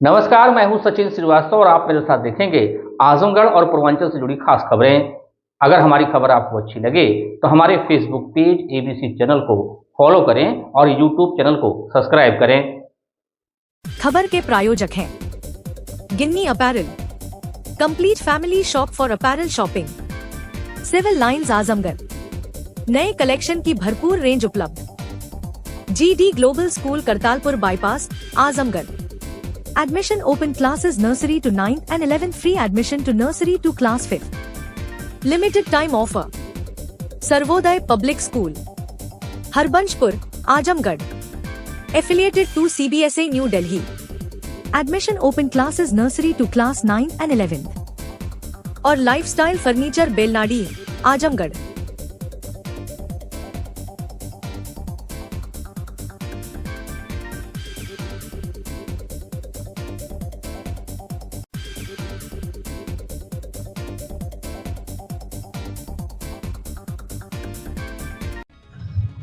नमस्कार, मैं हूं सचिन श्रीवास्तव और आप मेरे साथ देखेंगे आजमगढ़ और पूर्वांचल से जुड़ी खास खबरें। अगर हमारी खबर आपको अच्छी लगे तो हमारे फेसबुक पेज एबीसी चैनल को फॉलो करें और यूट्यूब चैनल को सब्सक्राइब करें। खबर के प्रायोजक हैं Ginni apparel, complete family shop for apparel shopping, civil lines Azamgarh, नए कलेक्शन की भरपूर रेंज उपलब्ध, GD global school Kartalpur bypass Azamgarh. Admission open classes nursery to 9th and 11th, free admission to nursery to class 5th. Limited time offer. Sarvodaya Public School, Harbanchpur, Ajamgarh. Affiliated to CBSA New Delhi. Admission open classes nursery to class 9th and 11th. और Lifestyle Furniture Belnadi, Azamgarh.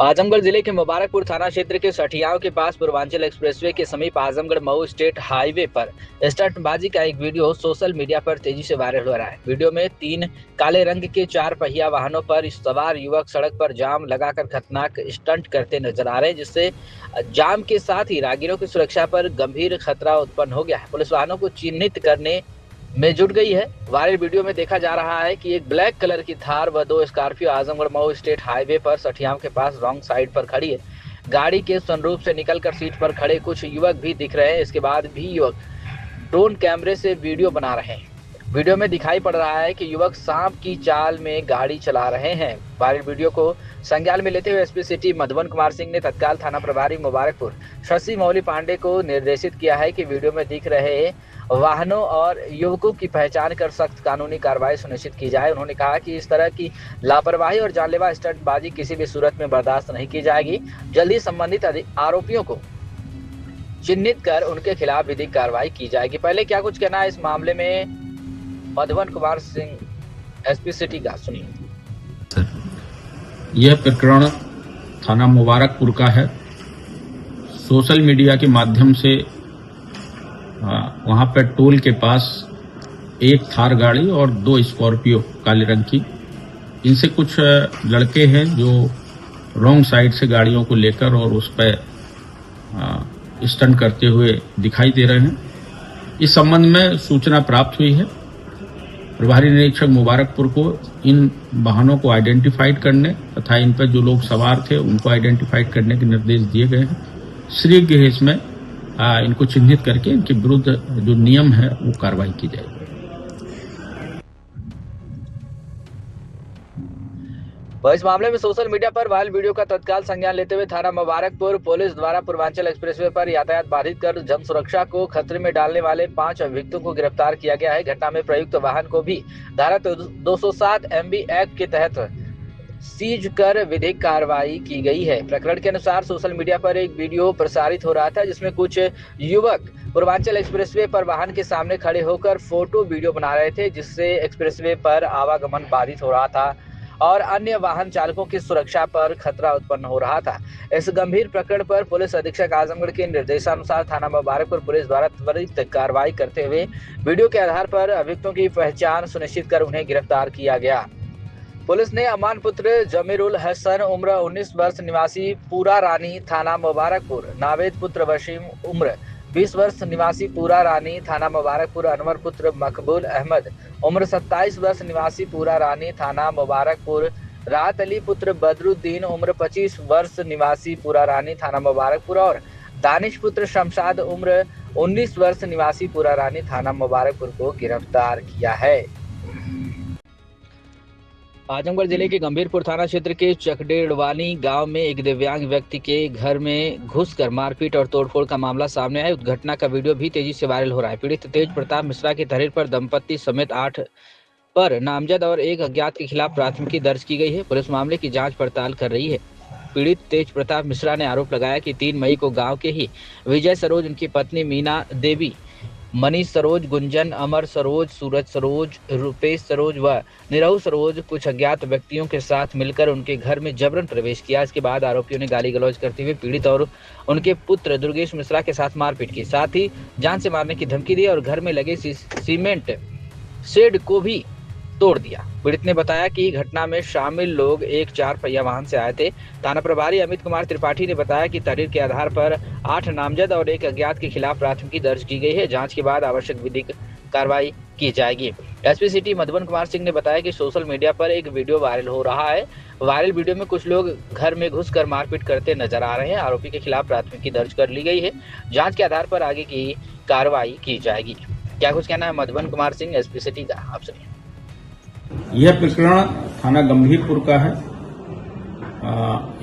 Azamgarh जिले के मुबारकपुर थाना क्षेत्र के सठियाव के पास Purvanchal expressway के समीप Azamgarh Mau state highway पर स्टंटबाजी का एक वीडियो सोशल मीडिया पर तेजी से वायरल हो रहा है। वीडियो में 3 काले रंग के 4 पहिया वाहनों पर सवार युवक सड़क पर जाम लगाकर खतरनाक स्टंट करते नजर आ रहे हैं, जिससे जाम के साथ ही राहगीरों की सुरक्षा पर गंभीर खतरा उत्पन्न हो गया है। पुलिस वाहनों को चिन्हित करने में जुट गई है। वायरल वीडियो में देखा जा रहा है कि एक ब्लैक कलर की थार व 2 Scorpio Azamgarh Mau state highway पर सठियाव के पास रॉन्ग साइड पर खड़ी है। गाड़ी के सनरूफ से निकलकर सीट पर खड़े कुछ युवक भी दिख रहे हैं। इसके बाद भी युवक ड्रोन कैमरे से वीडियो बना रहे हैं। वीडियो में दिखाई पड़ रहा है कि युवक सांप की चाल में गाड़ी चला रहे हैं। वायरल वीडियो को संज्ञान में लेते हुए एसपी सिटी मधुबन कुमार सिंह ने तत्काल थाना प्रभारी मुबारकपुर शशि मौली पांडे को निर्देशित किया है कि वीडियो में दिख रहे वाहनों और युवकों की पहचान कर सख्त कानूनी कार्रवाई सुनिश्चित की जाए। उन्होंने कहा कि इस तरह की लापरवाही और जानलेवा स्टंटबाजी किसी भी सूरत में बर्दाश्त नहीं की जाएगी। जल्द ही संबंधित आरोपियों को चिन्हित कर उनके खिलाफ विधिक कार्रवाई की जाएगी। पहले क्या कुछ कहना है इस मामले में मधुबन कुमार सिंह एसपी सिटी का, सुनिए। यह प्रकरण थाना मुबारकपुर का है। सोशल मीडिया के माध्यम से वहां पर टोल के पास एक थार गाड़ी और 2 स्कॉर्पियो काले रंग की, इनसे कुछ लड़के हैं जो रॉन्ग साइड से गाड़ियों को लेकर और उस पर स्टंट करते हुए दिखाई दे रहे हैं। इस संबंध में सूचना प्राप्त हुई है। प्रभारी निरीक्षक मुबारकपुर को इन वाहनों को आइडेंटिफाइड करने तथा इन पर जो लोग सवार थे उनको आइडेंटिफाइड करने के निर्देश दिए गए हैं। शीघ्र इसमें इनको चिन्हित करके इनके विरुद्ध जो नियम है वो कार्रवाई की जाएगी। इस मामले में सोशल मीडिया पर वायरल वीडियो का तत्काल संज्ञान लेते हुए थाना मुबारकपुर पुलिस द्वारा पूर्वांचल एक्सप्रेसवे पर यातायात बाधित कर जन सुरक्षा को खतरे में डालने वाले 5 अभियुक्तों को गिरफ्तार किया गया है। घटना में प्रयुक्त वाहन को भी धारा 207 MB एक्ट के तहत सीज कर विधिक कार्रवाई की गई है। प्रकरण के अनुसार सोशल मीडिया पर एक वीडियो प्रसारित हो रहा था, जिसमें कुछ युवक पूर्वांचल एक्सप्रेसवे पर वाहन के सामने खड़े होकर फोटो वीडियो बना रहे थे, जिससे एक्सप्रेसवे पर आवागमन बाधित हो रहा था और अन्य वाहन चालकों की सुरक्षा पर खतरा उत्पन्न हो रहा था। इस गंभीर प्रकरण पर पुलिस अधीक्षक आजमगढ़ के निर्देशानुसार थाना मुबारकपुर पुलिस द्वारा त्वरित कार्रवाई करते हुए वीडियो के आधार पर अभियुक्तों की पहचान सुनिश्चित कर उन्हें गिरफ्तार किया गया। पुलिस ने अमान पुत्र जमीरुल हसन उम्र 19 वर्ष निवासी पूरा रानी थाना मुबारकपुर, नावेद पुत्र वसीम उम्र 20 वर्ष निवासी पूरा रानी थाना मुबारकपुर, अनवर पुत्र मकबूल अहमद उम्र 27 वर्ष निवासी पूरा रानी थाना मुबारकपुर, राहत अली पुत्र बदरुद्दीन उम्र 25 वर्ष निवासी पूरा रानी थाना मुबारकपुर और दानिश पुत्र शमशाद उम्र 19 वर्ष निवासी पूरा रानी थाना मुबारकपुर को गिरफ्तार किया है। आजमगढ़ जिले के गंभीरपुर थाना क्षेत्र के चकडेड़वानी गांव में एक दिव्यांग व्यक्ति के घर में घुसकर मारपीट और तोड़फोड़ का मामला सामने आया। उस घटना का वीडियो भी तेजी से वायरल हो रहा है। पीड़ित तेज प्रताप मिश्रा की तहरीर पर दंपति समेत 8 पर नामजद और 1 अज्ञात के खिलाफ प्राथमिकी दर्ज की गई है। पुलिस मामले की जांच पड़ताल कर रही है। पीड़ित तेज प्रताप मिश्रा ने आरोप लगाया कि 3 मई को गाँव के ही विजय सरोज, उनकी पत्नी मीना देवी मनीष सरोज, गुंजन, अमर सरोज, सूरज सरोज, रुपेश सरोज व निरहु सरोज कुछ अज्ञात व्यक्तियों के साथ मिलकर उनके घर में जबरन प्रवेश किया। इसके बाद आरोपियों ने गाली गलौज करते हुए पीड़ित और उनके पुत्र दुर्गेश मिश्रा के साथ मारपीट की, साथ ही जान से मारने की धमकी दी और घर में लगे सीमेंट शेड को भी तोड़ दिया। पीड़ित ने बताया कि घटना में शामिल लोग एक 4 पहिया वाहन से आए थे। थाना प्रभारी अमित कुमार त्रिपाठी ने बताया कि तहरीर के आधार पर 8 नामजद और एक अज्ञात के खिलाफ प्राथमिकी दर्ज की गई है। जांच के बाद आवश्यक विधिक कार्रवाई की जाएगी। एसपी सिटी मधुबन कुमार सिंह ने बताया कि सोशल मीडिया पर एक वीडियो वायरल हो रहा है। वायरल वीडियो में कुछ लोग घर में घुसकर मारपीट करते नजर आ रहे हैं। आरोपी के खिलाफ प्राथमिकी दर्ज कर ली गई है। जांच के आधार पर आगे की कार्रवाई की जाएगी। क्या कुछ कहना है मधुबन कुमार सिंह, एसपी सिटी का, आप सुनिए। यह प्रकरण थाना गंभीरपुर का है।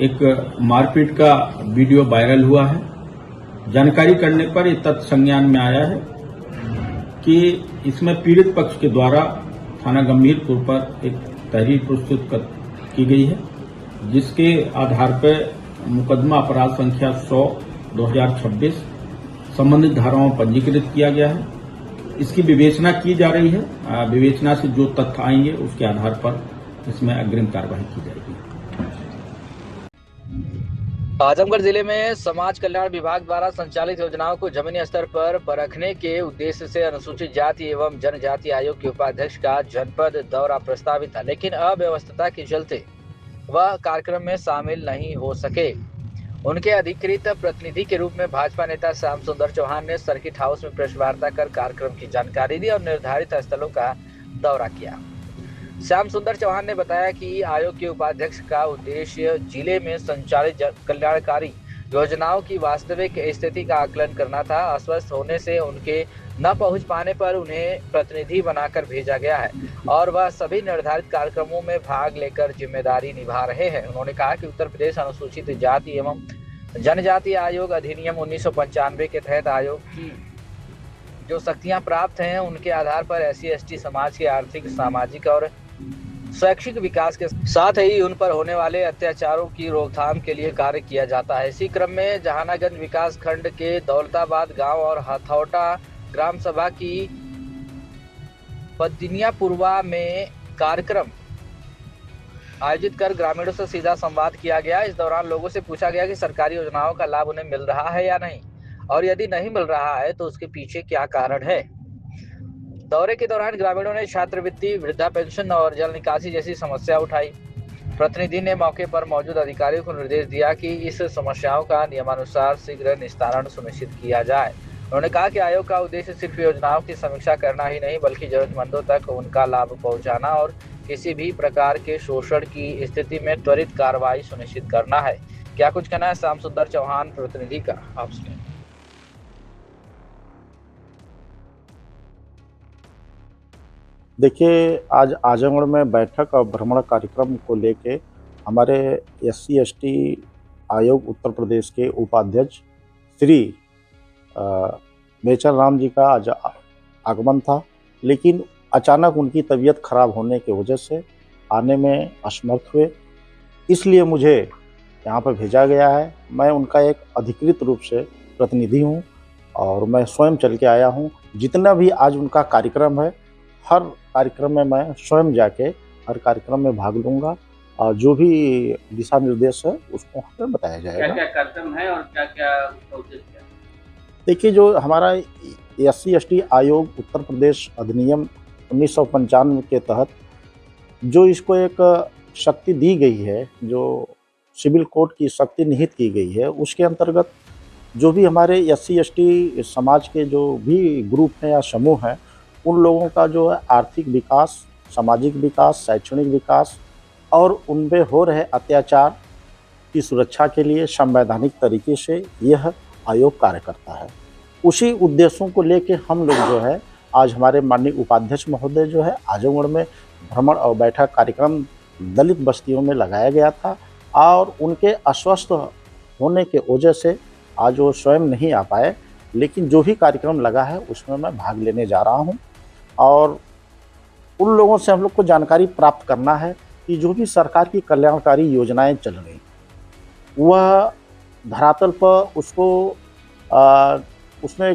एक मारपीट का वीडियो वायरल हुआ है। जानकारी करने पर यह तथ्य संज्ञान में आया है कि इसमें पीड़ित पक्ष के द्वारा थाना गंभीरपुर पर एक तहरीर प्रस्तुत की गई है, जिसके आधार पर मुकदमा अपराध संख्या 100/2026 संबंधित धाराओं में पंजीकृत किया गया है। इसकी विवेचना की जा रही है। विवेचना से जो तथ्य आएंगे उसके आधार पर इसमें अग्रिम कार्रवाई की जाएगी। आजमगढ़ जिले में समाज कल्याण विभाग द्वारा संचालित योजनाओं को जमीनी स्तर पर परखने के उद्देश्य से अनुसूचित जाति एवं जनजाति आयोग के उपाध्यक्ष का जनपद दौरा प्रस्तावित था, लेकिन अव्यवस्था के चलते वह कार्यक्रम में शामिल नहीं हो सके। उनके अधिकृत प्रतिनिधि के रूप में भाजपा नेता श्याम सुंदर चौहान ने सर्किट हाउस में प्रेस वार्ता कर कार्यक्रम की जानकारी दी और निर्धारित स्थलों का दौरा किया। श्याम सुंदर चौहान ने बताया कि आयोग के उपाध्यक्ष का उद्देश्य जिले में संचालित कल्याणकारी योजनाओं की वास्तविक स्थिति का आकलन करना था। अस्वस्थ होने से उनके न पहुंच पाने पर उन्हें प्रतिनिधि बनाकर भेजा गया है और वह सभी निर्धारित कार्यक्रमों में भाग लेकर जिम्मेदारी निभा रहे हैं। उन्होंने कहा कि उत्तर प्रदेश अनुसूचित जाति एवं जनजाति आयोग अधिनियम 1995 के तहत आयोग की जो शक्तियां प्राप्त हैं उनके आधार पर SC/ST समाज के आर्थिक, सामाजिक और शैक्षिक विकास के साथ ही उन पर होने वाले अत्याचारों की रोकथाम के लिए कार्य किया जाता है। इसी क्रम में जहानागंज विकास खंड के दौलताबाद गांव और हथौटा ग्राम सभा की पद्दिनियापुरवा में कार्यक्रम आयोजित कर ग्रामीणों से सीधा संवाद किया गया। इस दौरान लोगों से पूछा गया कि सरकारी योजनाओं का लाभ उन्हें मिल रहा है या नहीं, और यदि नहीं मिल रहा है तो उसके पीछे क्या कारण है। दौरे के दौरान ग्रामीणों ने छात्रवृत्ति, वृद्धा पेंशन और जल निकासी जैसी समस्या उठाई। प्रतिनिधि ने मौके पर मौजूद अधिकारियों को निर्देश दिया कि इस समस्याओं का नियमानुसार शीघ्र निस्तारण सुनिश्चित किया जाए। उन्होंने कहा कि आयोग का उद्देश्य सिर्फ योजनाओं की समीक्षा करना ही नहीं बल्कि जरूरतमंदों तक उनका लाभ पहुंचाना और किसी भी प्रकार के शोषण की स्थिति में त्वरित कार्रवाई सुनिश्चित करना है। क्या कुछ कहना है श्याम सुंदर चौहान प्रतिनिधि का, आप सुनिए। देखिए, आज आजमगढ़ में बैठक और भ्रमण कार्यक्रम को लेके हमारे SC/ST आयोग उत्तर प्रदेश के उपाध्यक्ष श्री बेचन राम जी का आज आगमन था, लेकिन अचानक उनकी तबीयत खराब होने की वजह से आने में असमर्थ हुए। इसलिए मुझे यहाँ पर भेजा गया है। मैं उनका एक अधिकृत रूप से प्रतिनिधि हूँ और मैं स्वयं चल के आया हूँ। जितना भी आज उनका कार्यक्रम है, हर कार्यक्रम में मैं स्वयं जाके हर कार्यक्रम में भाग लूँगा और जो भी दिशा निर्देश है उसको हमें बताया जाएगा। क्या क्या कार्यक्रम है और क्या क्या उद्देश्य है? देखिए, जो हमारा SC/ST आयोग उत्तर प्रदेश अधिनियम 1995 के तहत जो इसको एक शक्ति दी गई है, जो सिविल कोड की शक्ति निहित की गई है, उसके अंतर्गत जो भी हमारे SC/ST समाज के जो भी ग्रुप हैं या समूह हैं, उन लोगों का जो है आर्थिक विकास, सामाजिक विकास, शैक्षणिक विकास और उनपे हो रहे अत्याचार की सुरक्षा के लिए संवैधानिक तरीके से यह आयोग कार्य करता है। उसी उद्देश्यों को लेके हम लोग जो है आज हमारे माननीय उपाध्यक्ष महोदय जो है आजमगढ़ में भ्रमण और बैठक कार्यक्रम दलित बस्तियों में लगाया गया था और उनके अस्वस्थ होने के वजह से आज वो स्वयं नहीं आ पाए, लेकिन जो भी कार्यक्रम लगा है उसमें मैं भाग लेने जा रहा हूं और उन लोगों से हम लोग को जानकारी प्राप्त करना है कि जो भी सरकार की कल्याणकारी योजनाएं चल रही वह धरातल पर उसको उसमें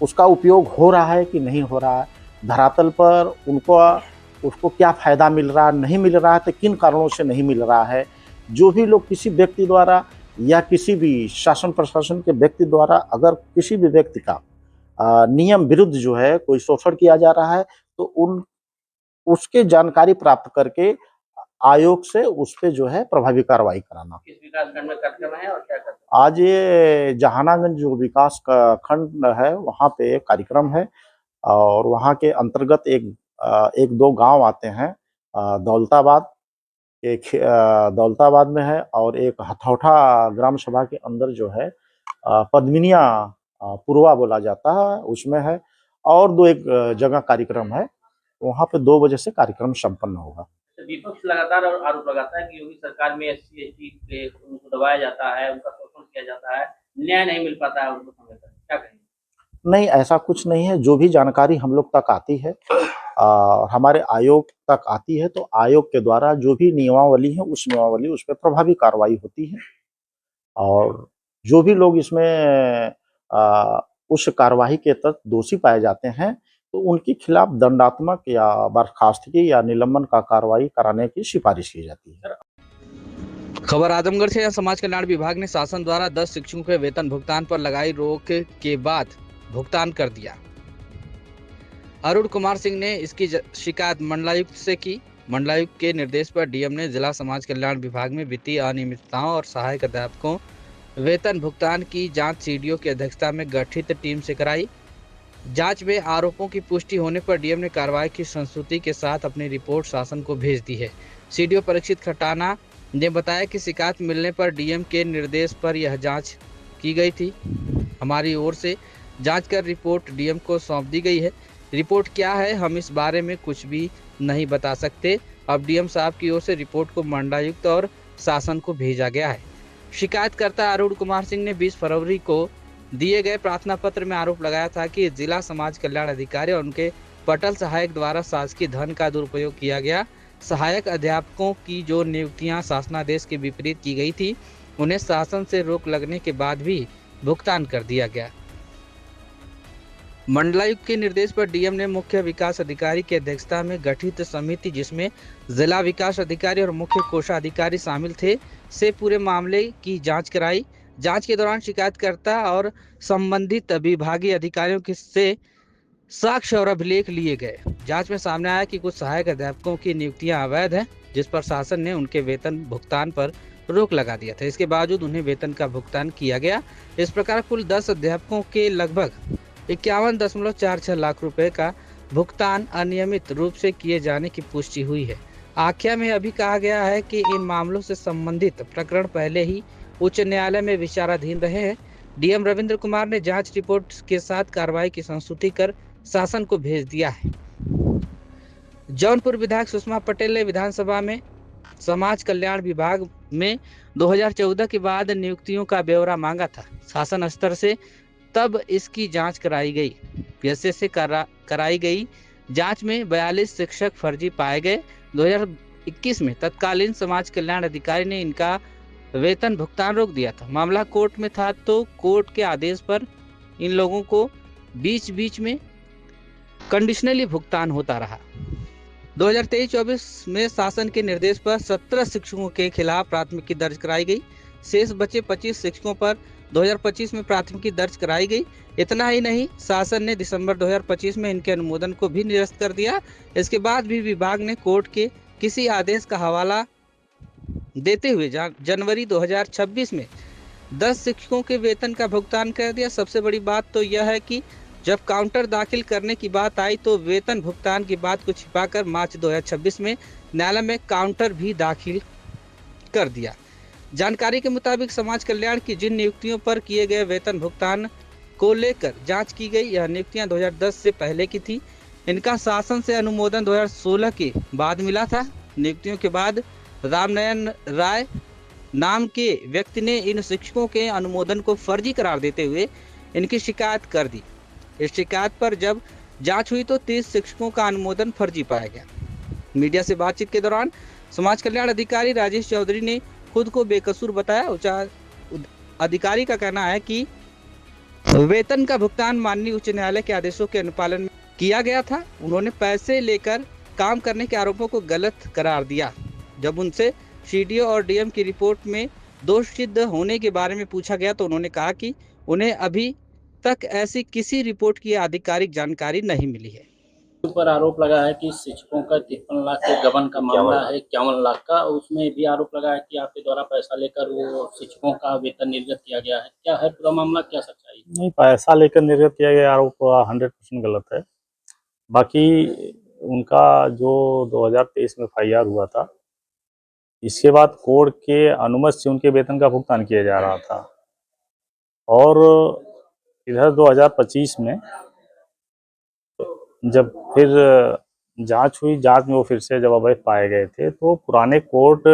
उसका उपयोग हो रहा है कि नहीं हो रहा है, धरातल पर उसको क्या फ़ायदा मिल रहा है, नहीं मिल रहा है, तो किन कारणों से नहीं मिल रहा है। जो भी लोग किसी व्यक्ति द्वारा या किसी भी शासन प्रशासन के व्यक्ति द्वारा अगर किसी भी व्यक्ति का नियम विरुद्ध जो है कोई शोषण किया जा रहा है, तो उसके जानकारी प्राप्त करके आयोग से उस पे जो है प्रभावी कार्रवाई कराना। किस विकासखंड में कार्यक्रम है और क्या करते हैं? आज ये जहानागंज जो विकास का खंड है वहाँ पे एक कार्यक्रम है और वहाँ के अंतर्गत एक दो गांव आते हैं। दौलताबाद दौलताबाद में है और एक हथौठा ग्राम सभा के अंदर जो है पद्मिनिया पुरवा बोला जाता है उसमें है, और एक जगह कार्यक्रम है, वहाँ पे 2 बजे से कार्यक्रम संपन्न होगा। विपक्ष लगातार और आरोप लगाता है कि योगी सरकार में एससी एसटी के उनको दबाया जाता है, उनका शोषण किया जाता है, न्याय नहीं मिल पाता है उनको समय पर, क्या कहेंगे? नहीं, ऐसा कुछ नहीं है। जो भी जानकारी हम लोग तक आती है हमारे आयोग तक आती है, तो आयोग के द्वारा जो भी नियमावली है उस पर प्रभावी कार्रवाई होती है और जो भी लोग इसमें उस कार्यवाही के तहत दोषी पाए जाते हैं तो उनके खिलाफ दंडात्मक या बर्खास्तगी या निलंबन का कार्रवाई कराने की सिफारिश की जाती है। खबर आजमगढ़ से। समाज कल्याण विभाग ने शासन द्वारा 10 शिक्षकों के वेतन भुगतान पर लगाई रोक के बाद भुगतान कर दिया। अरुण कुमार सिंह ने इसकी शिकायत मंडलायुक्त से की। मंडलायुक्त के निर्देश पर डीएम ने जिला समाज कल्याण विभाग में वित्तीय अनियमितताओं और सहायक अध्यापकों वेतन भुगतान की जांच सीडीओ की अध्यक्षता में गठित टीम से कराई। जांच में आरोपों की पुष्टि होने पर डीएम ने कार्रवाई की संस्तुति के साथ अपनी रिपोर्ट शासन को भेज दी है। सीडीओ परीक्षित खटाना ने बताया कि शिकायत मिलने पर डीएम के निर्देश पर यह जांच की गई थी। हमारी ओर से जांच कर रिपोर्ट डीएम को सौंप दी गई है। रिपोर्ट क्या है हम इस बारे में कुछ भी नहीं बता सकते। अब डीएम साहब की ओर से रिपोर्ट को मंडलायुक्त और शासन को भेजा गया है। शिकायतकर्ता अरुण कुमार सिंह ने 20 फरवरी को दिए गए प्रार्थना पत्र में आरोप लगाया था कि जिला समाज कल्याण अधिकारी और उनके पटल सहायक द्वारा शासकीय धन का दुरुपयोग किया गया। सहायक अध्यापकों की जो नियुक्तियां शासनादेश के विपरीत की गई थी उन्हें शासन से रोक लगने के बाद भी भुगतान कर दिया गया। मंडलायुक्त के निर्देश पर डीएम ने मुख्य विकास अधिकारी की अध्यक्षता में गठित समिति जिसमें जिला विकास अधिकारी और मुख्य कोषाधिकारी शामिल थे से पूरे मामले की जांच कराई। जांच के दौरान शिकायतकर्ता और संबंधित विभागीय अधिकारियों से साक्ष्य और अभिलेख लिए गए। जांच में सामने आया कि कुछ सहायक अध्यापकों की नियुक्तियां अवैध हैं, जिस पर शासन ने उनके वेतन भुगतान पर रोक लगा दिया था। इसके बावजूद उन्हें वेतन का भुगतान किया गया। इस प्रकार कुल 10 अध्यापकों के लगभग 51.46 लाख रुपए का भुगतान अनियमित रूप से किए जाने की पुष्टि हुई है। आख्या में अभी कहा गया है कि इन मामलों से संबंधित प्रकरण पहले ही उच्च न्यायालय में विचाराधीन रहे हैं। डीएम रविंद्र कुमार ने जांच रिपोर्ट के साथ कार्रवाई की संस्तुति कर शासन को भेज दिया है। जौनपुर विधायक सुषमा पटेल ने विधानसभा में समाज कल्याण विभाग में 2014 के बाद नियुक्तियों का ब्यौरा मांगा था। शासन स्तर से तब इसकी जांच कराई गई। पीएससी से कराई गई जांच में 42 शिक्षक फर्जी पाए गए। 2021 में तत्कालीन समाज कल्याण अधिकारी ने इनका वेतन भुगतान रोक दिया था। मामला कोर्ट में था तो कोर्ट के आदेश पर इन लोगों को बीच बीच में कंडीशनली भुगतान होता रहा। 2023-24 में शासन के निर्देश पर 17 शिक्षकों के खिलाफ प्राथमिकी दर्ज कराई गई। शेष बचे 25 शिक्षकों पर 2025 में प्राथमिकी दर्ज कराई गई। इतना ही नहीं, शासन ने दिसंबर 2025 में इनके अनुमोदन को भी निरस्त कर दिया। इसके बाद भी विभाग ने कोर्ट के किसी आदेश का हवाला देते हुए जनवरी 2026 में 10 शिक्षकों के वेतन का भुगतान कर दिया। सबसे बड़ी बात तो यह है कि जब काउंटर दाखिल करने की बात आई तो वेतन भुगतान की बात को छिपाकर मार्च 2026 में न्यायालय में काउंटर भी दाखिल कर दिया। जानकारी के मुताबिक समाज कल्याण की जिन नियुक्तियों पर किए गए वेतन भुगतान को लेकर जांच की गई, यह नियुक्तियां 2010 से पहले की थी। इनका शासन से अनुमोदन 2016 के बाद मिला था। नियुक्तियों के बाद रामनयन राय नाम के व्यक्ति ने इन शिक्षकों के अनुमोदन को फर्जी करार देते हुए इनकी शिकायत कर दी। इस शिकायत पर जब जांच हुई तो 30 शिक्षकों का अनुमोदन फर्जी पाया गया। मीडिया से बातचीत के दौरान समाज कल्याण अधिकारी राजेश चौधरी ने खुद को बेकसूर बताया। उच्च अधिकारी का कहना है कि वेतन का भुगतान माननीय उच्च न्यायालय के आदेशों के अनुपालन में किया गया था। उन्होंने पैसे लेकर काम करने के आरोपों को गलत करार दिया। जब उनसे सीडीओ और डीएम की रिपोर्ट में दोष सिद्ध होने के बारे में पूछा गया तो उन्होंने कहा कि उन्हें अभी तक ऐसी किसी रिपोर्ट की आधिकारिक जानकारी नहीं मिली है। ऊपर आरोप लगा है कि शिक्षकों का 53 लाख के गबन का मामला है, 51 लाख का, उसमें भी आरोप लगा है कि आपके द्वारा पैसा लेकर वो शिक्षकों का वेतन निर्गत किया गया है। क्या है पूरा मामला, क्या सच्चाई? नहीं, पैसा लेकर निर्गत किया गया आरोप 100% गलत है। बाकी उनका जो 2023 में FIR हुआ था, इसके बाद कोर्ट के अनुमति से उनके वेतन का भुगतान किया जा रहा था और इधर 2025 में जब फिर जांच हुई, जांच में वो फिर से जब अवैध पाए गए थे तो पुराने कोर्ट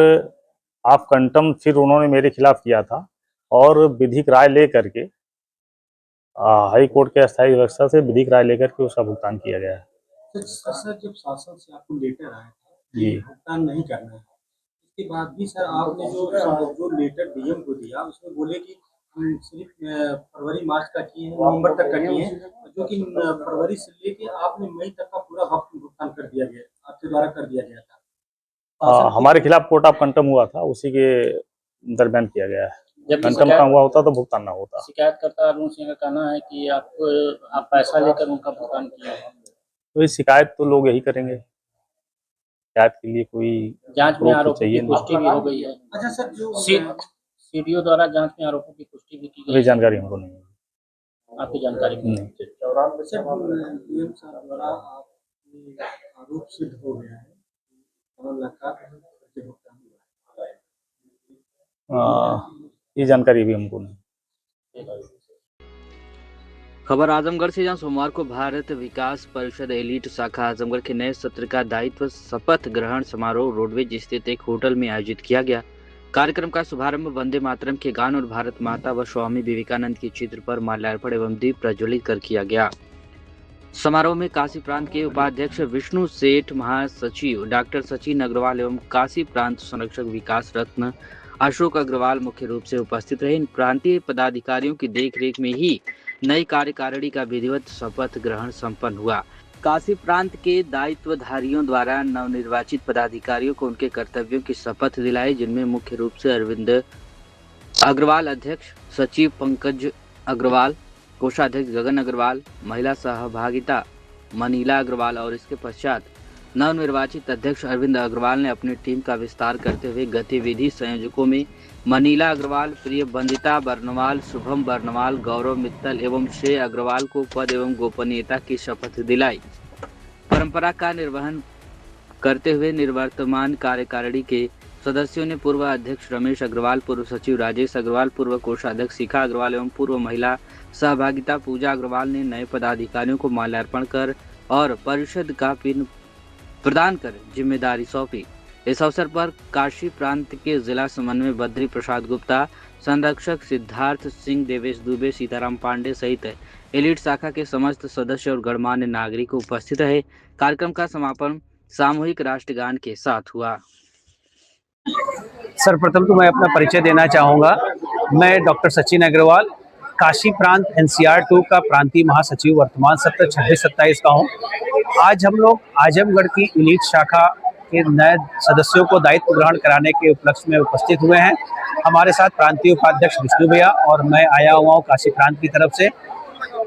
ऑफ कंटेम्प्ट फिर उन्होंने मेरे खिलाफ किया था और विधिक राय लेकर के हाई कोर्ट के अस्थायी व्यवस्था से विधिक राय लेकर के उसका भुगतान किया गया है। सर, जब शासन से आपको लेटर आया था जी, भुगतान नहीं करना है, इसके बाद भी सर आपने जो लेटर डीएम को दिया उसमें बोले कि हम सिर्फ फरवरी मार्च का किए हैं, नवंबर तक का किए हैं, जो कि फरवरी से लेके आपने मई तक का पूरा भुगतान कर दिया गया, आपके द्वारा कर दिया गया था। हमारे खिलाफ कोर्ट ऑफ कंटेम्प्ट हुआ था, उसी के दरमियान किया गया है। जब कंटेम्प्ट का हुआ होता तो भुगतान ना होता। शिकायतकर्ता अरुण सिंह का कहना है कि आप पैसा लेकर उनका भुगतान किया है। तो ये शिकायत तो लोग यही करेंगे, शिकायत के लिए कोई जांच में आरोपों चाहिए की पुष्टि भी हो गई है। अच्छा सर, जो सीडीओ द्वारा जांच में आरोपोों की पुष्टि भी की गई है। जानकारी हमको नहीं है। आपकी जानकारी नहीं। डीएम साहब द्वारा आपके आरोप सिद्ध हो गया है, 51 लाख का भुगतान हुआ है। ये जानकारी भी हमको नहीं। खबर आजमगढ़ से, जहां सोमवार को भारत विकास परिषद एलीट शाखा आजमगढ़ के नए सत्र का दायित्व शपथ ग्रहण समारोह रोडवेज स्थित एक होटल में आयोजित किया गया। कार्यक्रम का शुभारंभ वंदे मातरम के गान और भारत माता व स्वामी विवेकानंद के चित्र पर माल्यार्पण एवं दीप प्रज्वलित कर किया गया। समारोह में काशी प्रांत के उपाध्यक्ष विष्णु सेठ, महासचिव डॉक्टर सचिन अग्रवाल एवं काशी प्रांत संरक्षक विकास रत्न अशोक अग्रवाल मुख्य रूप से उपस्थित रहे। इन प्रांतीय पदाधिकारियों की देखरेख में ही नई कार्यकारिणी का विधिवत शपथ ग्रहण संपन्न हुआ। काशी प्रांत के दायित्वधारियों द्वारा नवनिर्वाचित पदाधिकारियों को उनके कर्तव्यों की शपथ दिलाई, जिनमें मुख्य रूप से अरविंद अग्रवाल अध्यक्ष, सचिव पंकज अग्रवाल, कोषाध्यक्ष गगन अग्रवाल, महिला सहभागिता मनीला अग्रवाल और इसके पश्चात नवनिर्वाचित अध्यक्ष अरविंद अग्रवाल ने अपनी टीम का विस्तार करते हुए गतिविधि संयोजकों में मनीला अग्रवाल, प्रिय बंदिता बर्नवाल, शुभम बर्नवाल, गौरव मित्तल एवं श्रेय अग्रवाल को पद एवं गोपनीयता की शपथ दिलाई। परंपरा का निर्वहन करते हुए निवर्तमान कार्यकारिणी के सदस्यों ने पूर्व अध्यक्ष रमेश अग्रवाल, पूर्व सचिव राजेश अग्रवाल, पूर्व कोषाध्यक्ष शिखा अग्रवाल एवं पूर्व महिला सहभागिता पूजा अग्रवाल ने नए पदाधिकारियों को माल्यार्पण कर और परिषद का पिन प्रदान कर जिम्मेदारी सौंपी। इस अवसर पर काशी प्रांत के जिला समन्वय बद्री प्रसाद गुप्ता, संरक्षक सिद्धार्थ सिंह, देवेश दुबे, सीताराम पांडे सहित एलीट शाखा के समस्त सदस्य और गणमान्य नागरिक उपस्थित रहे। कार्यक्रम का समापन सामूहिक राष्ट्रगान के साथ हुआ। सर्वप्रथम तो मैं अपना परिचय देना चाहूँगा। मैं डॉक्टर सचिन अग्रवाल, काशी प्रांत NCR 2 का प्रांतीय महासचिव वर्तमान सत्र 26-27 का हूँ। आज हम लोग आजमगढ़ की एलीट शाखा के नए सदस्यों को दायित्व ग्रहण कराने के उपलक्ष्य में उपस्थित हुए हैं। हमारे साथ प्रांतीय उपाध्यक्ष विष्णु भैया और मैं आया हुआ हूँ काशी प्रांत की तरफ से।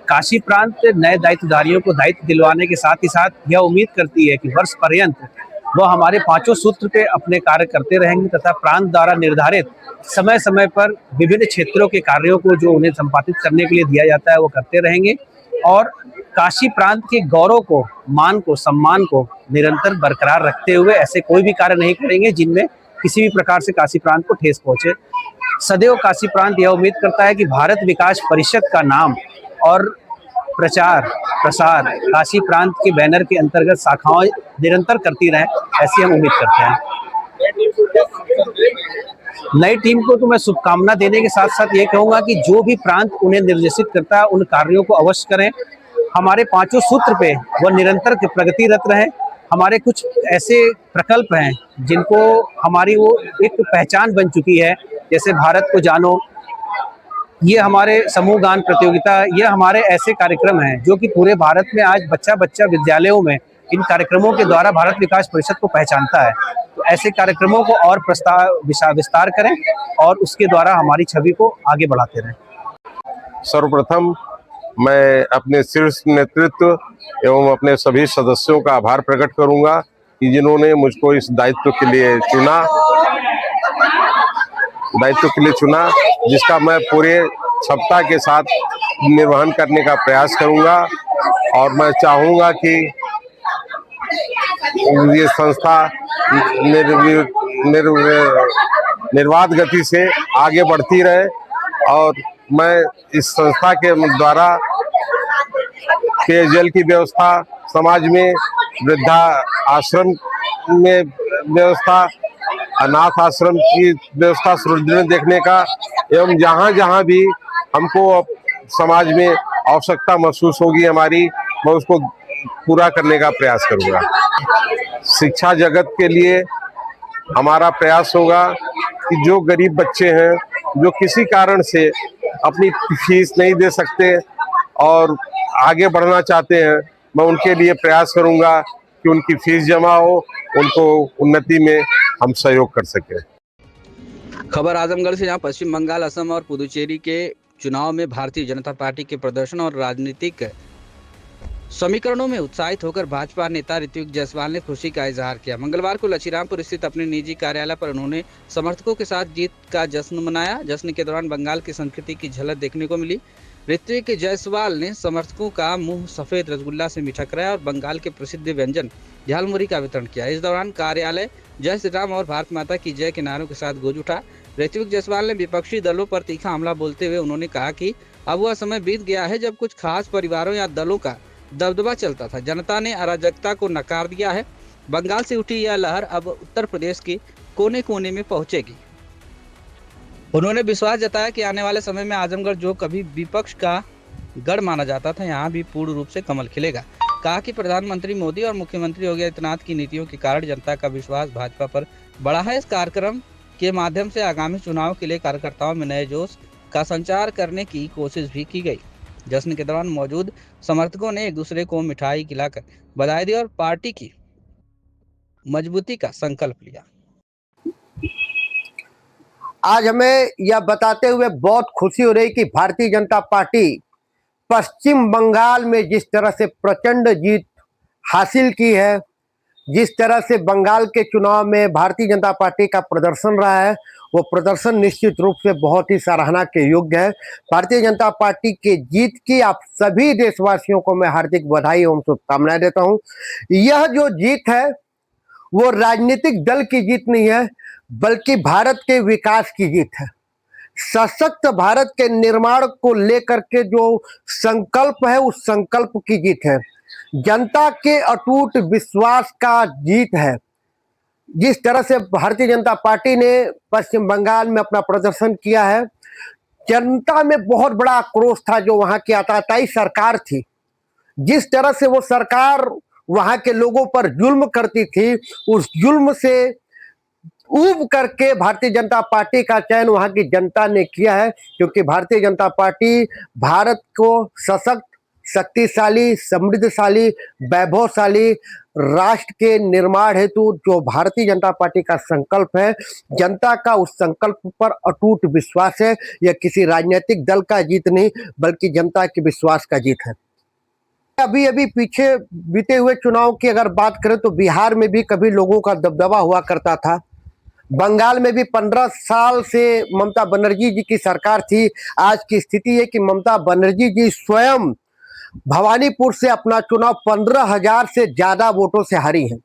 काशी प्रांत नए दायित्वधारियों को दायित्व दिलवाने के साथ ही साथ यह उम्मीद करती है कि वर्ष पर्यंत वह हमारे 5 सूत्र पे अपने कार्य करते रहेंगे तथा प्रांत द्वारा निर्धारित समय समय पर विभिन्न क्षेत्रों के कार्यों को जो उन्हें संपादित करने के लिए दिया जाता है वो करते रहेंगे और काशी प्रांत के गौरव को, मान को, सम्मान को निरंतर बरकरार रखते हुए ऐसे कोई भी कार्य नहीं करेंगे जिनमें किसी भी प्रकार से काशी प्रांत को ठेस पहुंचे। सदैव काशी प्रांत यह उम्मीद करता है कि भारत विकास परिषद का नाम और प्रचार प्रसार काशी प्रांत के बैनर के अंतर्गत शाखाएं निरंतर करती रहें, ऐसी हम उम्मीद करते हैं। नई टीम को तो मैं शुभकामना देने के साथ साथ ये कहूँगा कि जो भी प्रांत उन्हें निर्देशित करता है उन कार्यों को अवश्य करें। हमारे 5 सूत्र पे वह निरंतर प्रगतिरत रहें। हमारे कुछ ऐसे प्रकल्प हैं जिनको हमारी वो एक पहचान बन चुकी है, जैसे भारत को जानो, ये हमारे समूह गान प्रतियोगिता, ये हमारे ऐसे कार्यक्रम हैं जो कि पूरे भारत में आज बच्चा बच्चा विद्यालयों में इन कार्यक्रमों के द्वारा भारत विकास परिषद को पहचानता है। तो ऐसे कार्यक्रमों को और विस्तार करें और उसके द्वारा हमारी छवि को आगे बढ़ाते रहें। सर्वप्रथम मैं अपने शीर्ष नेतृत्व एवं अपने सभी सदस्यों का आभार प्रकट करूंगा कि जिन्होंने मुझको इस दायित्व के लिए चुना, जिसका मैं पूरे क्षमता के साथ निर्वहन करने का प्रयास करूंगा। और मैं चाहूंगा कि ये संस्था निर्बाध गति से आगे बढ़ती रहे और मैं इस संस्था के द्वारा पेयजल की व्यवस्था, समाज में वृद्धा आश्रम में व्यवस्था, अनाथ आश्रम की व्यवस्था सुदृढ़ देखने का एवं जहाँ जहाँ भी हमको समाज में आवश्यकता महसूस होगी हमारी, मैं उसको पूरा करने का प्रयास करूँगा। शिक्षा जगत के लिए हमारा प्रयास होगा कि जो गरीब बच्चे हैं, जो किसी कारण से अपनी फीस नहीं दे सकते और आगे बढ़ना चाहते हैं, मैं उनके लिए प्रयास करूंगा कि उनकी फीस जमा हो, उनको उन्नति में हम सहयोग कर सकें। खबर आजमगढ़ से, जहां पश्चिम बंगाल, असम और पुदुचेरी के चुनाव में भारतीय जनता पार्टी के प्रदर्शन और राजनीतिक समीकरणों में उत्साहित होकर भाजपा नेता ऋत्विक जायसवाल ने खुशी का इजहार किया। मंगलवार को लछीरामपुर स्थित अपने निजी कार्यालय पर उन्होंने समर्थकों के साथ जीत का जश्न मनाया। जश्न के दौरान बंगाल की संस्कृति की झलक देखने को मिली। ऋत्विक जायसवाल ने समर्थकों का मुंह सफेद रसगुल्ला से मीठा कराया और बंगाल के प्रसिद्ध व्यंजन झालमुरी का वितरण किया। इस दौरान कार्यालय जय श्री राम और भारत माता की जय के नारों के साथ गूंज उठा। ऋत्विक जायसवाल ने विपक्षी दलों पर तीखा हमला बोलते हुए उन्होंने कहा कि अब वह समय बीत गया है जब कुछ खास परिवारों या दलों का दबदबा चलता था। जनता ने अराजकता को नकार दिया है। बंगाल से उठी यह लहर अब उत्तर प्रदेश के कोने कोने में पहुंचेगी। उन्होंने विश्वास जताया कि आने वाले समय में आजमगढ़, जो कभी विपक्ष का गढ़ माना जाता था, यहाँ भी पूर्ण रूप से कमल खिलेगा। कहा कि प्रधानमंत्री मोदी और मुख्यमंत्री योगी आदित्यनाथ की नीतियों के कारण जनता का विश्वास भाजपा पर बढ़ा है। इस कार्यक्रम के माध्यम से आगामी चुनाव के लिए कार्यकर्ताओं में नए जोश का संचार करने की कोशिश भी की गई। जश्न के दौरान मौजूद समर्थकों ने एक दूसरे को मिठाई खिलाकर बधाई दी और पार्टी की मजबूती का संकल्प लिया। आज हमें यह बताते हुए बहुत खुशी हो रही कि भारतीय जनता पार्टी पश्चिम बंगाल में जिस तरह से प्रचंड जीत हासिल की है, जिस तरह से बंगाल के चुनाव में भारतीय जनता पार्टी का प्रदर्शन रहा है, वो प्रदर्शन निश्चित रूप से बहुत ही सराहना के योग्य है। भारतीय जनता पार्टी के जीत की आप सभी देशवासियों को मैं हार्दिक बधाई एवं शुभकामनाएं देता हूं। यह जो जीत है वो राजनीतिक दल की जीत नहीं है, बल्कि भारत के विकास की जीत है। सशक्त भारत के निर्माण को लेकर के जो संकल्प है, उस संकल्प की जीत है। जनता के अटूट विश्वास का जीत है। जिस तरह से भारतीय जनता पार्टी ने पश्चिम बंगाल में अपना प्रदर्शन किया है, जनता में बहुत बड़ा आक्रोश था। जो वहां की आताताई सरकार थी, जिस तरह से वो सरकार वहां के लोगों पर जुल्म करती थी, उस जुल्म से ऊब करके भारतीय जनता पार्टी का चयन वहां की जनता ने किया है। क्योंकि भारतीय जनता पार्टी भारत को सशक्त, शक्तिशाली, समृद्धशाली, वैभवशाली राष्ट्र के निर्माण हेतु जो भारतीय जनता पार्टी का संकल्प है, जनता का उस संकल्प पर अटूट विश्वास है। यह किसी राजनीतिक दल का जीत नहीं, बल्कि जनता के विश्वास का जीत है। अभी अभी पीछे बीते हुए चुनाव की अगर बात करें तो बिहार में भी कभी लोगों का दबदबा हुआ करता था। बंगाल में भी 15 साल से ममता बनर्जी जी की सरकार थी। आज की स्थिति है कि ममता बनर्जी जी स्वयं भवानीपुर से अपना चुनाव 15,000 से ज्यादा वोटों से हारी हैं।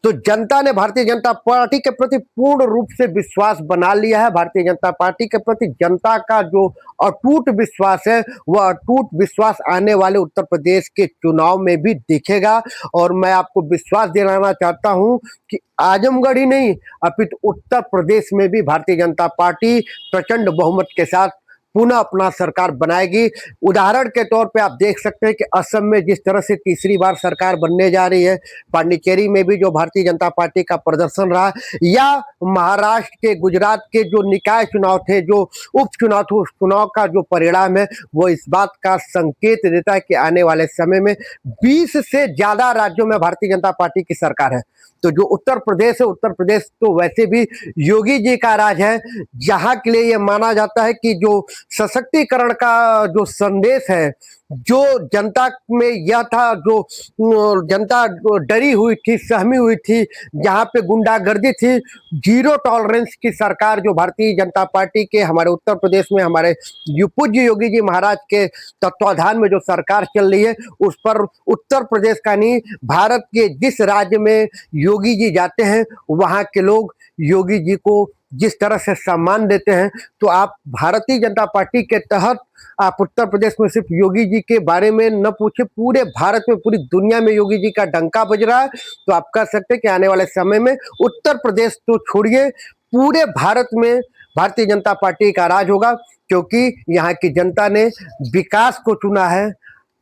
तो जनता ने भारतीय जनता पार्टी के प्रति पूर्ण रूप से विश्वास बना लिया है। भारतीय जनता पार्टी के प्रति जनता का जो अटूट विश्वास है, वह अटूट विश्वास आने वाले उत्तर प्रदेश के चुनाव में भी दिखेगा। और मैं आपको विश्वास दिलाना चाहता हूं कि आजमगढ़ ही नहीं, अपितु उत्तर प्रदेश में भी भारतीय जनता पार्टी प्रचंड बहुमत के साथ पुनः अपना सरकार बनाएगी। उदाहरण के तौर पे आप देख सकते हैं कि असम में जिस तरह से तीसरी बार सरकार बनने जा रही है, पांडिचेरी में भी जो भारतीय जनता पार्टी का प्रदर्शन रहा, या महाराष्ट्र के, गुजरात के जो निकाय चुनाव थे, जो उपचुनाव थे, उस चुनाव का जो परिणाम है वो इस बात का संकेत देता है कि आने वाले समय में 20 से ज्यादा राज्यों में भारतीय जनता पार्टी की सरकार है। तो जो उत्तर प्रदेश है, उत्तर प्रदेश तो वैसे भी योगी जी का राज है, जहां के लिए यह माना जाता है कि जो सशक्तिकरण का जो संदेश है, जो जनता में यह था, जो जनता डरी हुई थी, सहमी हुई थी, जहां पे गुंडागर्दी थी, जीरो टॉलरेंस की सरकार जो भारतीय जनता पार्टी के हमारे उत्तर प्रदेश में हमारे पूज्य योगी जी महाराज के तत्वाधान में जो सरकार चल रही है, उस पर उत्तर प्रदेश का नहीं, भारत के जिस राज्य में योगी जी जाते हैं वहां के लोग योगी जी को जिस तरह से सम्मान देते हैं, तो आप भारतीय जनता पार्टी के तहत आप उत्तर प्रदेश में सिर्फ योगी जी के बारे में न पूछे, पूरे भारत में, पूरी दुनिया में योगी जी का डंका बज रहा है। तो आप कह सकते हैं कि आने वाले समय में उत्तर प्रदेश तो छोड़िए, पूरे भारत में भारतीय जनता पार्टी का राज होगा, क्योंकि यहाँ की जनता ने विकास को चुना है,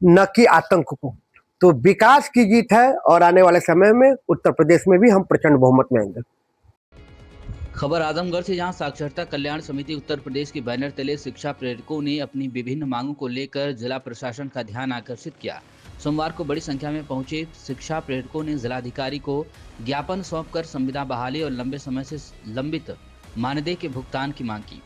न कि आतंक को। तो विकास की जीत है और आने वाले समय में उत्तर प्रदेश में भी हम प्रचंड बहुमत में आएंगे। खबर आजमगढ़ से, जहां साक्षरता कल्याण समिति उत्तर प्रदेश के बैनर तले शिक्षा प्रेरकों ने अपनी विभिन्न मांगों को लेकर जिला प्रशासन का ध्यान आकर्षित किया। सोमवार को बड़ी संख्या में पहुंचे शिक्षा प्रेरकों ने जिलाधिकारी को ज्ञापन सौंपकर संविदा बहाली और लंबे समय से लंबित मानदेय के भुगतान की मांग की।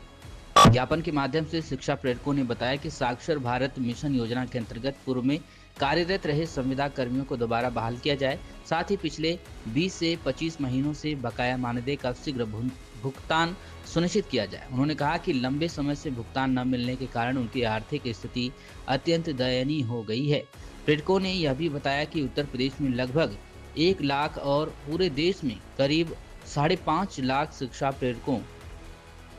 ज्ञापन के माध्यम से शिक्षा प्रेरकों ने बताया कि साक्षर भारत मिशन योजना के अंतर्गत पूर्व में कार्यरत रहे संविदा कर्मियों को दोबारा बहाल किया जाए। साथ ही पिछले 20 से 25 महीनों से बकाया मानदेय का शीघ्र भुगतान सुनिश्चित किया जाए। उन्होंने कहा कि लंबे समय से भुगतान न मिलने के कारण उनकी आर्थिक स्थिति अत्यंत दयनीय हो गई है। प्रेरकों ने यह भी बताया कि उत्तर प्रदेश में लगभग 1 लाख और पूरे देश में करीब 5.5 लाख शिक्षा प्रेरकों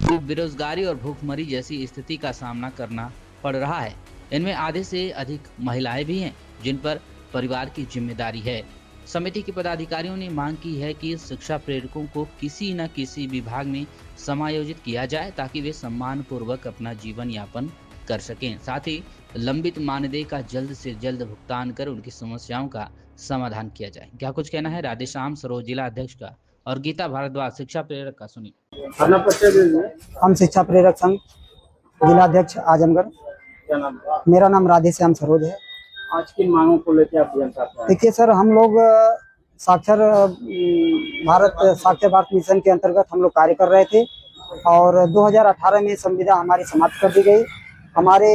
को बेरोजगारी और भूखमरी जैसी स्थिति का सामना करना पड़ रहा है। इनमें आधे से अधिक महिलाएं भी हैं, जिन पर परिवार की जिम्मेदारी है। समिति के पदाधिकारियों ने मांग की है कि शिक्षा प्रेरकों को किसी न किसी विभाग में समायोजित किया जाए, ताकि वे सम्मान पूर्वक अपना जीवन यापन कर सकें। साथ ही लंबित मानदेय का जल्द से जल्द भुगतान कर उनकी समस्याओं का समाधान किया जाए। क्या कुछ कहना है राधेश्याम सरोज जिला अध्यक्ष का और गीता भारद्वाज शिक्षा प्रेरक का, सुनिए। हम शिक्षा प्रेरक संघ जिला अध्यक्ष आजमगढ़। क्या नाम है? मेरा नाम राधेश्याम सरोज है। आज किन मांगों को लेकर आप जनता से आए? देखिए सर, हम लोग साक्षर भारत मिशन के अंतर्गत हम लोग कार्य कर रहे थे और 2018 में संविदा हमारी समाप्त कर दी गई। हमारे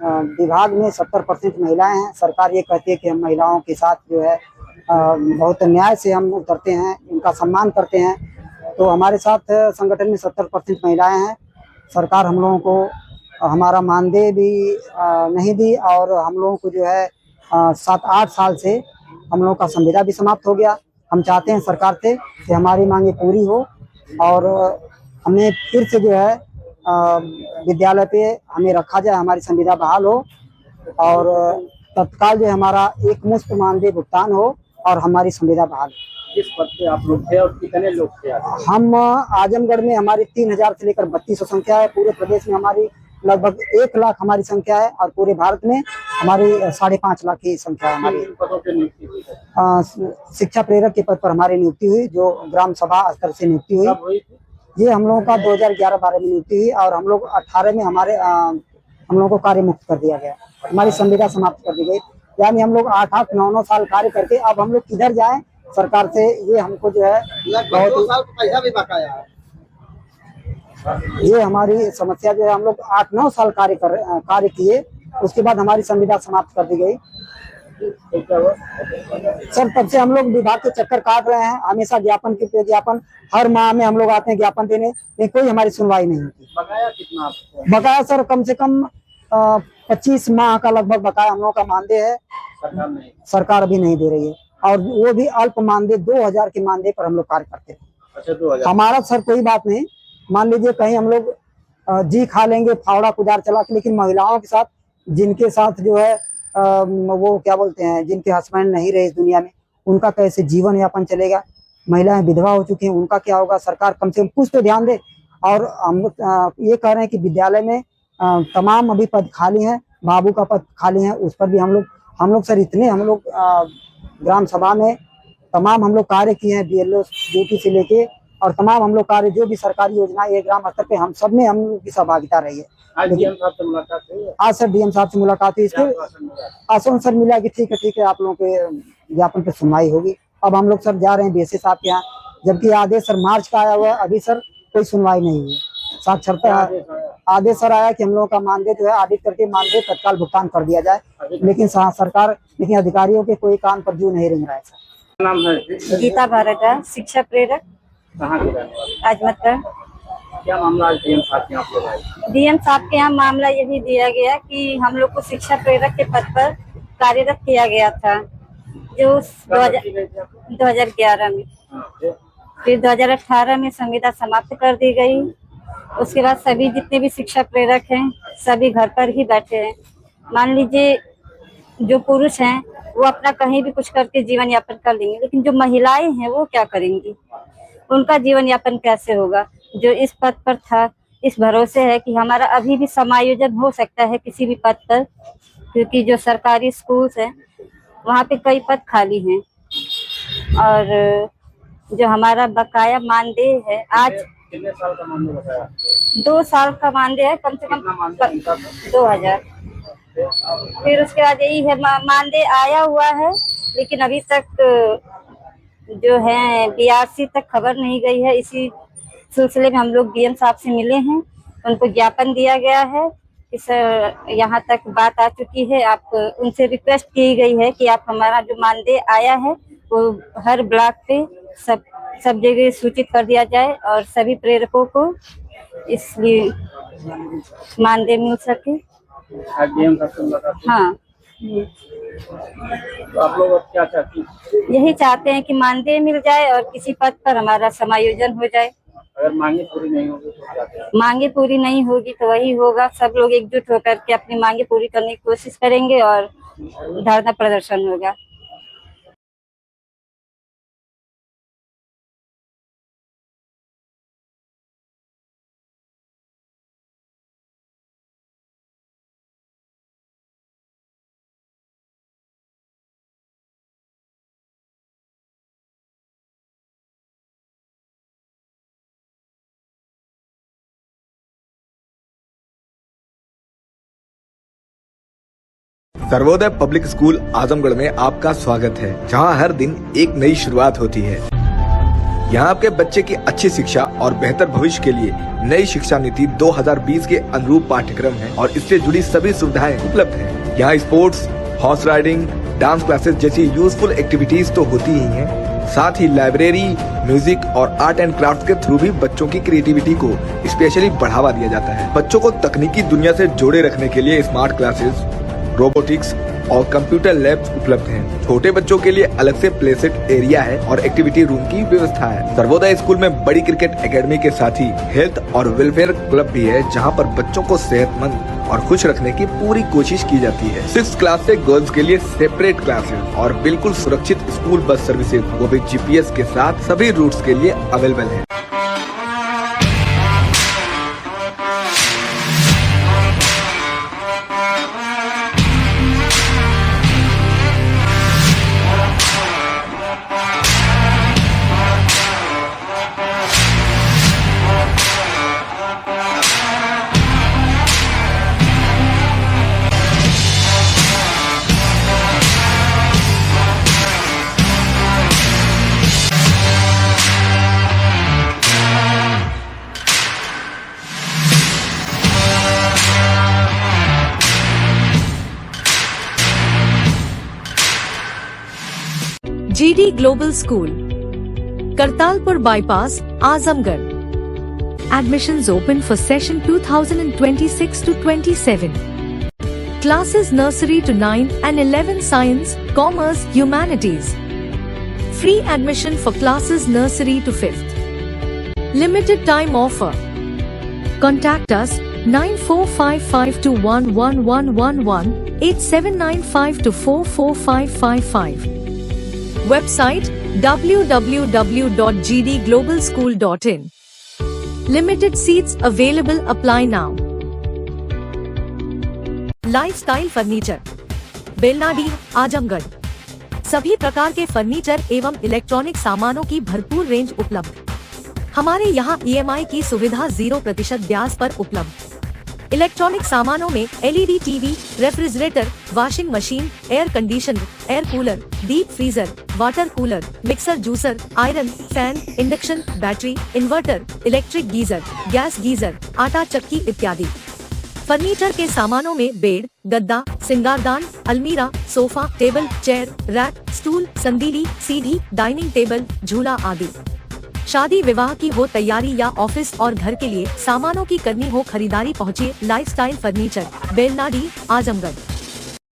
विभाग में 70% महिलाएं हैं। सरकार ये कहती है कि हम महिलाओं के साथ जो है बहुत न्याय से हम उतरते हैं, उनका सम्मान करते हैं। तो हमारे साथ संगठन में 70% महिलाएं हैं। सरकार हम लोगों को हमारा मानदेय भी नहीं दी और हम लोगों को जो है 7-8 साल से हम लोगों का संविदा भी समाप्त हो गया। हम चाहते हैं सरकार से कि हमारी मांगे पूरी हो और हमें फिर से जो है विद्यालय पे हमें रखा जाए, हमारी संविदा बहाल हो और तत्काल जो हमारा एकमुश्त मानदेय भुगतान हो और हमारी संविदा बहाल हो। किस पद पे आप लोग थे और कितने लोग थे? हम आजमगढ़ में हमारी 3000 से लेकर 3200 संख्या है। पूरे प्रदेश में हमारी लगभग 1 लाख हमारी संख्या है और पूरे भारत में हमारी 5.5 लाख की संख्या है। हमारी पदों पे नियुक्ति हुई? शिक्षा प्रेरक के पद पर हमारी नियुक्ति हुई, जो ग्राम सभा स्तर से नियुक्ति हुई। ये हम लोगों का 2011-12 में नियुक्ति हुई और हम लोग 18 में हम लोगों को कार्य मुक्त कर दिया गया, हमारी संविदा समाप्त कर दी गई। यानी हम लोग 8-8, 9-9 साल कार्य करके अब हम लोग किधर जाएं सरकार से, ये हमको जो है बहुत पैसा भी बकाया है। ये हमारी समस्या जो है। हम लोग 8-9 साल कार्य किए, उसके बाद हमारी संविदा समाप्त कर दी गई। सर तब से हम लोग विभाग के चक्कर काट रहे हैं, हमेशा ज्ञापन के ज्ञापन, हर माह में हम लोग आते हैं ज्ञापन देने, लेकिन कोई हमारी सुनवाई नहीं होती। बकाया कितना आपको? बकाया सर कम से कम 25 माह का लगभग बकाया हम लोगों का मानदेय है। सरकार अभी नहीं दे रही है और वो भी अल्प मानदेय 2000 के मानदेय पर हम लोग कार्य करते हैं। अच्छा, 2000। हमारा सर कोई बात नहीं, मान लीजिए कहीं हम लोग जी खा लेंगे फावड़ा कुदार चला के, लेकिन महिलाओं के साथ, जिनके साथ जो है वो क्या बोलते हैं, जिनके हस्बैंड नहीं रहे इस दुनिया में, उनका कैसे जीवन यापन चलेगा? महिलाएं विधवा हो चुकी हैं, उनका क्या होगा? सरकार कम से कम कुछ तो ध्यान दे। और हम ये कह रहे हैं कि विद्यालय में तमाम अभी पद खाली हैं, बाबू का पद खाली है, उस पर भी हम लोग सर इतने ग्राम सभा में तमाम हम लोग कार्य किए हैं, BLO ड्यूटी से लेके और तमाम हम लोग कार्य जो भी सरकारी योजना ये ग्राम स्तर पे हम सब में हम लोग की सहभागिता रही है। आज DM साहब से मुलाकात हुई है? आज सर DM साहब से मुलाकात हुई, इसके आश्वासन सर मिला कि ठीक है आप लोगों के ज्ञापन पे सुनवाई होगी। अब हम लोग सर जा रहे हैं BSA साहब के यहाँ, जबकि आदेश सर मार्च का आया हुआ है, अभी सर कोई सुनवाई नहीं हुई। साक्षरता आदेश सर आया कि हम लोगों का मानदेय जो है ऑडिट करके मानदेय तत्काल भुगतान कर दिया जाए, लेकिन अधिकारियों के कोई कान पर जू नहीं रिंग रहा है। सर नाम है गीता भारद्वाज, शिक्षा प्रेरक, कहाँ के रहने वाले? आजमतगढ़। क्या मामला आज DM साहब के यहाँ पे आया? DM साहब के यहाँ मामला यही दिया गया कि हम लोग को शिक्षा प्रेरक के पद पर कार्यरत किया गया था, जो 2011 में, फिर 2018 में संविदा समाप्त कर दी गई। उसके बाद सभी जितने भी शिक्षा प्रेरक हैं सभी घर पर ही बैठे हैं। मान लीजिए जो पुरुष हैं वो अपना कहीं भी कुछ करके जीवन यापन कर लेंगे, लेकिन जो महिलाएं हैं वो क्या करेंगी, उनका जीवन यापन कैसे होगा। जो इस पद पर था, इस भरोसे है कि हमारा अभी भी समायोजन हो सकता है किसी भी पद पर, क्योंकि जो सरकारी स्कूल्स हैं वहाँ पे कई पद खाली हैं और जो हमारा बकाया मानदेय है आज कितने साल का मानदेय बताया? 2 साल का मानदेय है, कम से कम 2000। फिर उसके बाद यही है मानदेय आया हुआ है, लेकिन अभी तक जो है BRC तक खबर नहीं गई है। इसी सिलसिले में हम लोग DM साहब से मिले हैं, उनको ज्ञापन दिया गया है कि सर यहाँ तक बात आ चुकी है, आप उनसे रिक्वेस्ट की गई है कि आप हमारा जो मानदेय आया है वो हर ब्लॉक पे सब जगह सूचित कर दिया जाए और सभी प्रेरकों को इसलिए मानदेय मिल सके। आज DM साहब से मुलाकात हुई? हाँ, तो आप लोग अब क्या चाहती हैं? यही चाहते हैं कि मानदेय मिल जाए और किसी पद पर हमारा समायोजन हो जाए। अगर मांगे पूरी नहीं होगी तो क्या करें? मांगे पूरी नहीं होगी तो वही होगा, सब लोग एकजुट होकर के अपनी मांगे पूरी करने की कोशिश करेंगे और धरना प्रदर्शन होगा। सर्वोदय पब्लिक स्कूल आजमगढ़ में आपका स्वागत है, जहां हर दिन एक नई शुरुआत होती है। यहां आपके बच्चे की अच्छी शिक्षा और बेहतर भविष्य के लिए नई शिक्षा नीति 2020 के अनुरूप पाठ्यक्रम है और इससे जुड़ी सभी सुविधाएं उपलब्ध हैं। यहाँ sports, horse riding, dance classes जैसी यूजफुल एक्टिविटीज तो होती ही हैं, साथ ही लाइब्रेरी, म्यूजिक और आर्ट एंड क्राफ्ट के थ्रू भी बच्चों की क्रिएटिविटी को स्पेशली बढ़ावा दिया जाता है। बच्चों को तकनीकी दुनिया से जोड़े रखने के लिए स्मार्ट क्लासेस, रोबोटिक्स और कंप्यूटर लैब्स उपलब्ध हैं। छोटे बच्चों के लिए अलग से प्ले सेट एरिया है और एक्टिविटी रूम की व्यवस्था है। सर्वोदय स्कूल में बड़ी क्रिकेट एकेडमी के साथ ही हेल्थ और वेलफेयर क्लब भी है, जहां पर बच्चों को सेहतमंद और खुश रखने की पूरी कोशिश की जाती है। 6th क्लास से गर्ल्स के लिए सेपरेट क्लासेस और बिल्कुल सुरक्षित स्कूल बस सर्विसेज, वो भी GPS के साथ सभी रूट्स के लिए अवेलेबल है। GD Global School, Kartalpur Bypass, Azamgarh. Admissions open for session 2026 to 27. Classes nursery to 9 and 11 Science, Commerce, Humanities. Free admission for classes nursery to 5th. Limited time offer. Contact us 9455211111 8795244555. Website www.gdglobalschool.in. Limited seats available. Apply now. Lifestyle furniture, Belnadi, Azamgarh. सभी प्रकार के furniture एवं electronic सामानों की भरपूर range उपलब्ध। हमारे यहाँ EMI की सुविधा 0% ब्याज पर उपलब्ध। इलेक्ट्रॉनिक सामानों में LED TV, refrigerator, washing machine, air conditioner, air cooler, deep freezer, water cooler, mixer juicer, iron, fan, induction, battery, inverter, electric geyser, gas geyser, आटा चक्की इत्यादि। फर्नीचर के सामानों में बेड, गद्दा, सिंगारदान, अलमीरा, sofa, table, chair, rack, stool, संदीली, सीढ़ी, डाइनिंग टेबल, झूला आदि। शादी विवाह की हो तैयारी या ऑफिस और घर के लिए सामानों की करनी हो खरीदारी, पहुँचिए लाइफस्टाइल फर्नीचर, बेलनाडी, आजमगढ़।